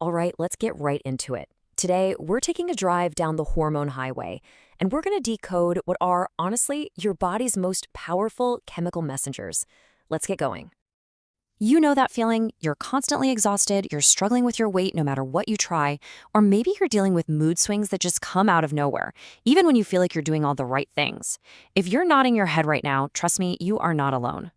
All right, let's get right into it. Today, we're taking a drive down the hormone highway, and we're going to decode what are, honestly, your body's most powerful chemical messengers. Let's get going. You know that feeling? You're constantly exhausted, you're struggling with your weight no matter what you try, or maybe you're dealing with mood swings that just come out of nowhere, even when you feel like you're doing all the right things. If you're nodding your head right now, trust me, you are not alone.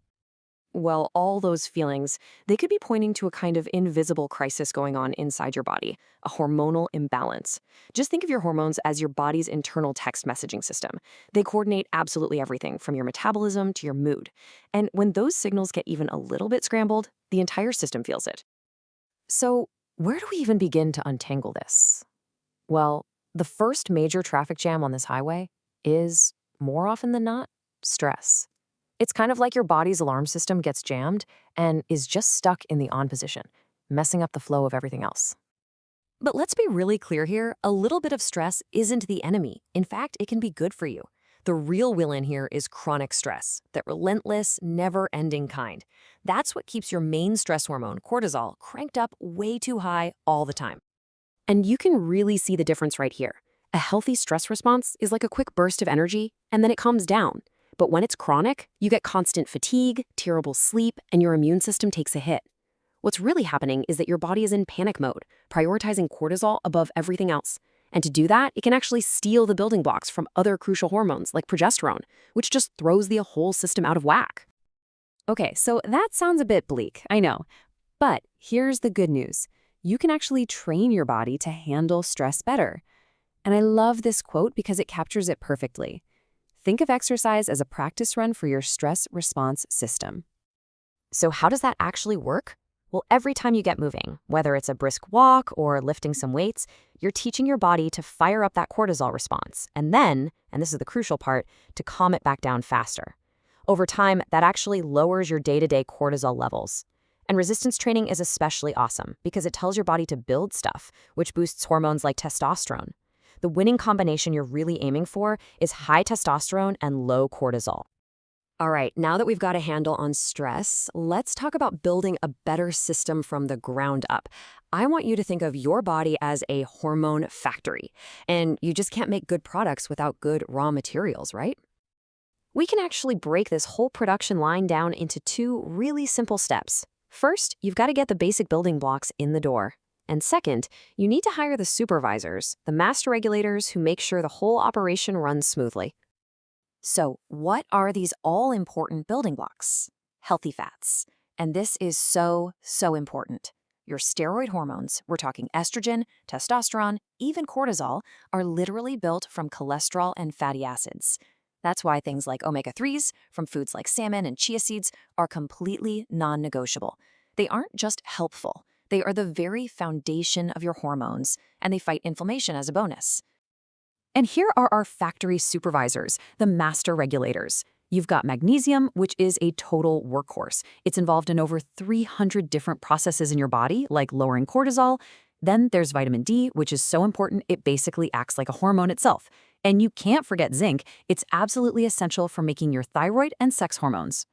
Well, all those feelings, they could be pointing to a kind of invisible crisis going on inside your body, a hormonal imbalance. Just think of your hormones as your body's internal text messaging system. They coordinate absolutely everything from your metabolism to your mood. And when those signals get even a little bit scrambled, the entire system feels it. So, where do we even begin to untangle this? Well, the first major traffic jam on this highway is, more often than not, stress. It's kind of like your body's alarm system gets jammed and is just stuck in the on position, messing up the flow of everything else. But let's be really clear here, a little bit of stress isn't the enemy. In fact, it can be good for you. The real villain here is chronic stress, that relentless, never-ending kind. That's what keeps your main stress hormone, cortisol, cranked up way too high all the time. And you can really see the difference right here. A healthy stress response is like a quick burst of energy, and then it calms down. But when it's chronic, you get constant fatigue, terrible sleep, and your immune system takes a hit. What's really happening is that your body is in panic mode, prioritizing cortisol above everything else. And to do that, it can actually steal the building blocks from other crucial hormones like progesterone, which just throws the whole system out of whack. Okay, so that sounds a bit bleak, I know. But here's the good news. You can actually train your body to handle stress better. And I love this quote because it captures it perfectly. Think of exercise as a practice run for your stress response system. So how does that actually work? Well, every time you get moving, whether it's a brisk walk or lifting some weights, you're teaching your body to fire up that cortisol response, and then, and this is the crucial part, to calm it back down faster. Over time, that actually lowers your day-to-day cortisol levels. And resistance training is especially awesome because it tells your body to build stuff, which boosts hormones like testosterone. The winning combination you're really aiming for is high testosterone and low cortisol. All right, now that we've got a handle on stress, let's talk about building a better system from the ground up. I want you to think of your body as a hormone factory, and you just can't make good products without good raw materials, right? We can actually break this whole production line down into two really simple steps. First, you've got to get the basic building blocks in the door. And second, you need to hire the supervisors, the master regulators who make sure the whole operation runs smoothly. So, what are these all-important building blocks? Healthy fats. And this is so important. Your steroid hormones, we're talking estrogen, testosterone, even cortisol, are literally built from cholesterol and fatty acids. That's why things like omega-3s from foods like salmon and chia seeds are completely non-negotiable. They aren't just helpful. They are the very foundation of your hormones, and they fight inflammation as a bonus. And here are our factory supervisors, the master regulators. You've got magnesium, which is a total workhorse. It's involved in over 300 different processes in your body, like lowering cortisol. Then there's vitamin D, which is so important it basically acts like a hormone itself. And you can't forget zinc. It's absolutely essential for making your thyroid and sex hormones.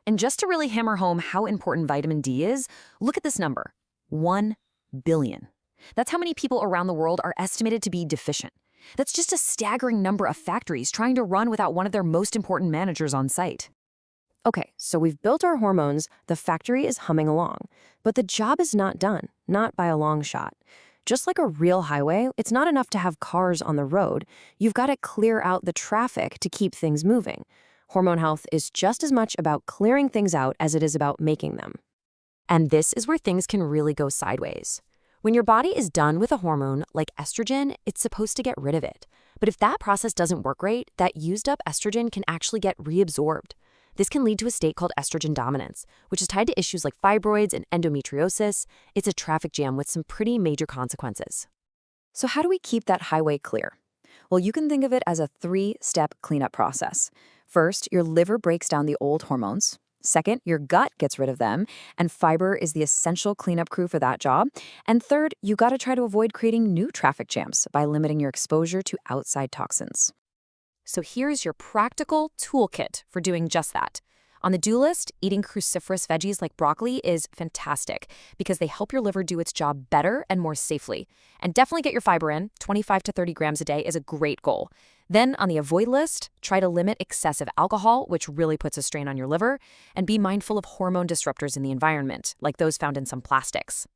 And just to really hammer home how important vitamin D is, look at this number, 1 billion. That's how many people around the world are estimated to be deficient. That's just a staggering number of factories trying to run without one of their most important managers on site. Okay, so we've built our hormones, the factory is humming along. But the job is not done, not by a long shot. Just like a real highway, it's not enough to have cars on the road. You've got to clear out the traffic to keep things moving. Hormone health is just as much about clearing things out as it is about making them. And this is where things can really go sideways. When your body is done with a hormone like estrogen, it's supposed to get rid of it. But if that process doesn't work right, that used up estrogen can actually get reabsorbed. This can lead to a state called estrogen dominance, which is tied to issues like fibroids and endometriosis. It's a traffic jam with some pretty major consequences. So how do we keep that highway clear? Well, you can think of it as a 3-step cleanup process. First, your liver breaks down the old hormones. Second, your gut gets rid of them, and fiber is the essential cleanup crew for that job. And third, you got to try to avoid creating new traffic jams by limiting your exposure to outside toxins. So here's your practical toolkit for doing just that. On the do list, eating cruciferous veggies like broccoli is fantastic because they help your liver do its job better and more safely. And definitely get your fiber in. 25 to 30 grams a day is a great goal. Then on the avoid list, try to limit excessive alcohol, which really puts a strain on your liver, and be mindful of hormone disruptors in the environment, like those found in some plastics.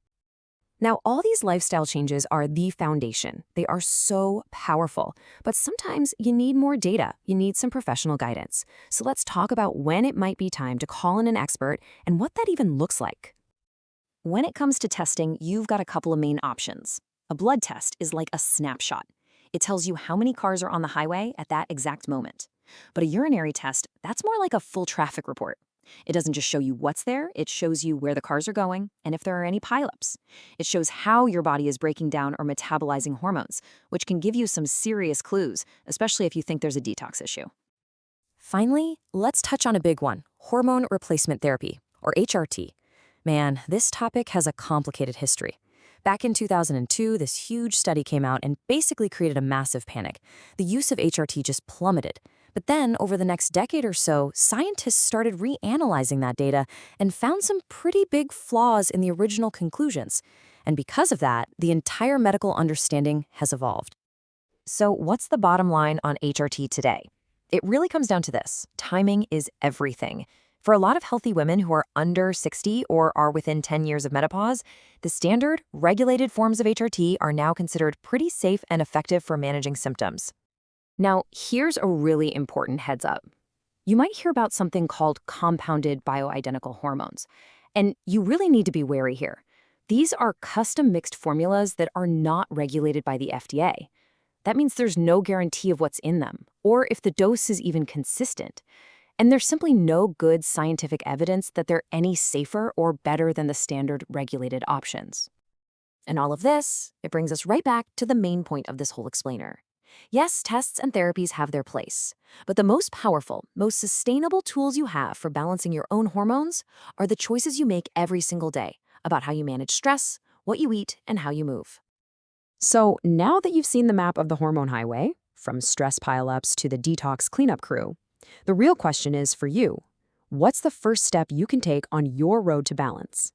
Now, all these lifestyle changes are the foundation. They are so powerful, but sometimes you need more data. You need some professional guidance. So let's talk about when it might be time to call in an expert and what that even looks like. When it comes to testing, you've got a couple of main options. A blood test is like a snapshot. It tells you how many cars are on the highway at that exact moment. But a urinary test, that's more like a full traffic report. It doesn't just show you what's there, it shows you where the cars are going and if there are any pileups. It shows how your body is breaking down or metabolizing hormones, which can give you some serious clues, especially if you think there's a detox issue. Finally, let's touch on a big one, hormone replacement therapy, or HRT. Man, this topic has a complicated history. Back in 2002, this huge study came out and basically created a massive panic. The use of HRT just plummeted. But then, over the next decade or so, scientists started reanalyzing that data and found some pretty big flaws in the original conclusions. And because of that, the entire medical understanding has evolved. So what's the bottom line on HRT today? It really comes down to this. Timing is everything. For a lot of healthy women who are under 60 or are within 10 years of menopause, the standard, regulated forms of HRT are now considered pretty safe and effective for managing symptoms. Now, here's a really important heads up. You might hear about something called compounded bioidentical hormones, and you really need to be wary here. These are custom mixed formulas that are not regulated by the FDA. That means there's no guarantee of what's in them, or if the dose is even consistent. And there's simply no good scientific evidence that they're any safer or better than the standard regulated options. And all of this, it brings us right back to the main point of this whole explainer. Yes, tests and therapies have their place, but the most powerful, most sustainable tools you have for balancing your own hormones are the choices you make every single day about how you manage stress, what you eat, and how you move. So now that you've seen the map of the hormone highway, from stress pileups to the detox cleanup crew, the real question is for you, what's the first step you can take on your road to balance?